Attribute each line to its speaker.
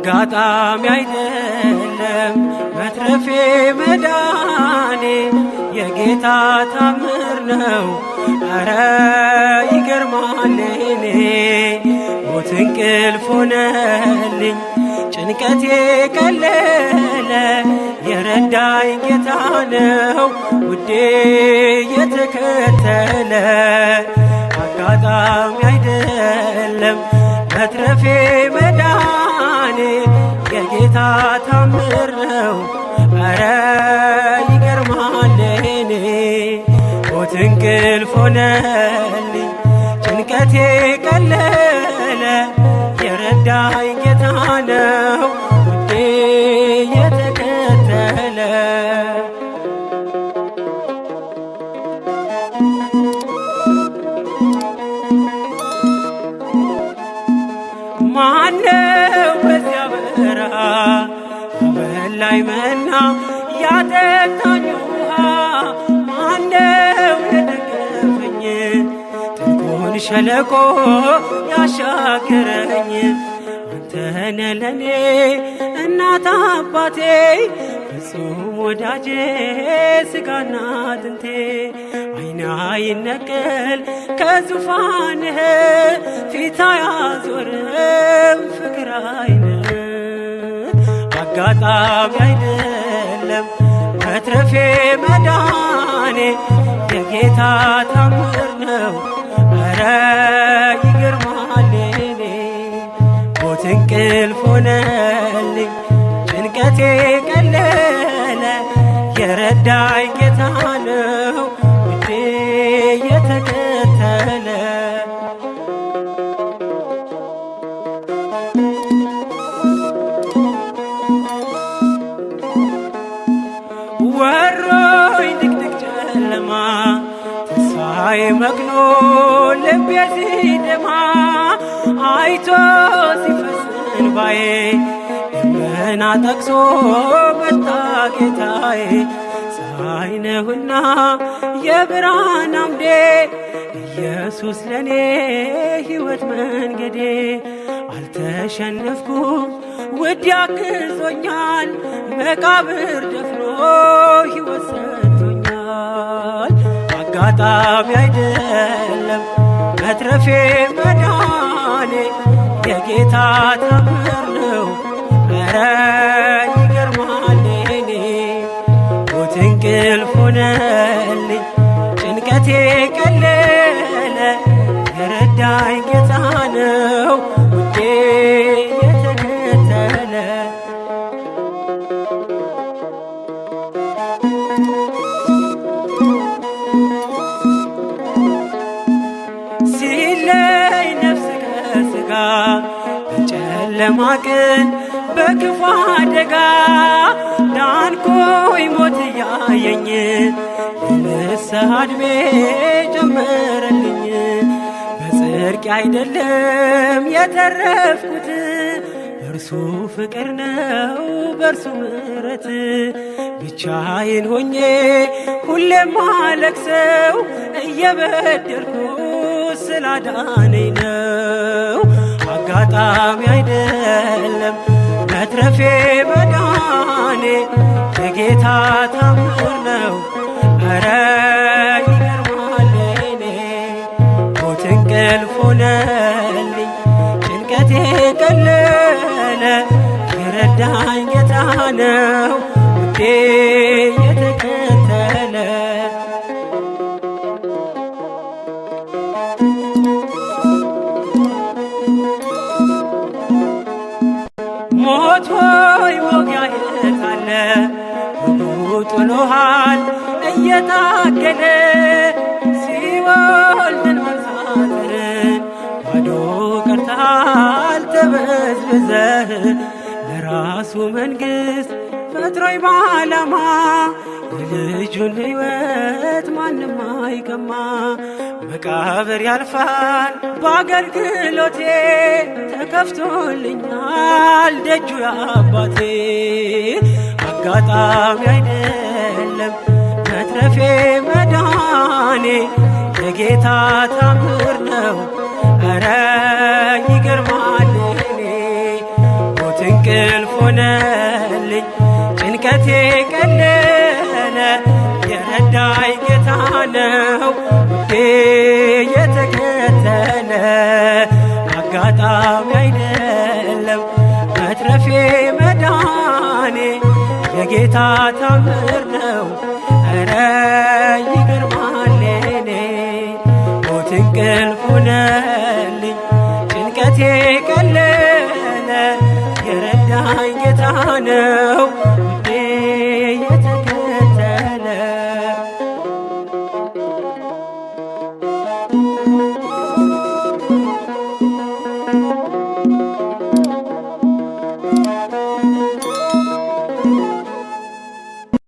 Speaker 1: አጋጣሚ አይደለም መትረፌ መዳኔ የጌታ ታምር ነው። ኧረ ይገርማል እኔ ሞት እንቅልፍ ሆነልኝ ጭንቀቴ ቀለለ የረዳኝ ጌታ ነው ውዴ የተከተለ። አጋጣሚ አይደለም መትረፌ መዳኔ የጌታ ታምር ነው። ኧረ ይገርማል እኔ ሞት እንቅልፍ ሆነልኝ ጭንቀቴ ቀለለ የረዳኝ ጌታ ነው ውዴ የተከተለ። ማነው በዚያ በረሃ አበላኝ መና ያጠጣኝ ውሃ? ማነው የደገፈኝ ጥልቁን ሸለቆ ያሻገረኝ? አንተነ ለኔ እናት አባቴ ፍጹም ወዳጄ ስጋና አጥንቴ። አይና ይነቀል ከዙፋንህ ፊት አያዞርም ፍቅር አይንህ። አጋጣሚ አይደለም መትረፌ መዳኔ የጌታ ታምር ነው። ኧረ ይገርማል እኔ ሞት እንቅልፍ ሆነልኝ ጭንቀቴ ቀለለ የረዳኝ ጌታ ነው ውዴ የተከተለ። ወሮኝ ድቅድቅ ጨለማ ተስፋዬ መክኖ ልቤ ሲደማ አይቶ ሲፈስ እንባዬ ደመና ጠቅሶ መጣ ጌታዬ። ፀሐይ ነህና የብርሃን አምዴ ኢየሱስ ለኔ ሕይወት መንገዴ። አልተሸነፍኩም ውድ ያግዞኛል መቃብር ደፍኖ ሕይወት ሰጥቶኛል። አጋጣሚ አይደለም መትረፌ መዳኔ የጌታ ታምር ነው። ኧረ ይገርማል እኔ ሞት እንቅልፍ ሆነልኝ ጭንቀቴ ቀለለ የረዳኝ ጌታ ነው ውዴ የተከተለ። ሲለይ ነፍስ ከሥጋ በጨለማ ቀን በክፉ አደጋ ዳንኩኝ ሞት እያየኝ የንስሐ ዕድሜ ጨመረልኝ። በጽድቅ አይደለም የተረፍኩት በእርሱ ፍቅር ነው በእርሱ ምሕረት። ብቻዬን ሆኜ ሁሌም አለቅሰው እየበደልኩ ስላዳነኝ ነው። አጋጣሚ አይደለም መትረፌ መዳኔ የጌታ ታምር ነው። ኧረ ይገርማል እኔ ሞት እንቅልፍ ሆነልኝ ጭንቀቴ ቀለለ የረዳኝ ጌታ ነው ውዴ የተከተለ። ሞት ሆይ መውጊያህ አለ ጥሎሃል እየታገለ ሲኦል ድል መንሳትን ባዶ ቀርተሃል ተበዝብዘህ። ለራሱ መንግሥት ፈጥሮኝ በዓላማ የልጁን ሕይወት ማንም አይቀማ። መቃብር ያልፋል በአገልግሎቴ ተከፍቶልኛል ደጁ የአባቴ። አጋጣሚ አይደለም መትረፌ መዳኔ የጌታ ታምር ነው። ኧረ ይገርማል እኔ ሞት እንቅልፍ ነው ውዴ የተከተለ አጋጣሚ አይደለም መትረፌ መዳኔ የጌታ ታምር ነው ኧረ ይገርማል የኔ ሞት እንቅልፍ ሆነልኝ ጭንቀቴ ቀለለ የረዳኝ ጌታ ነው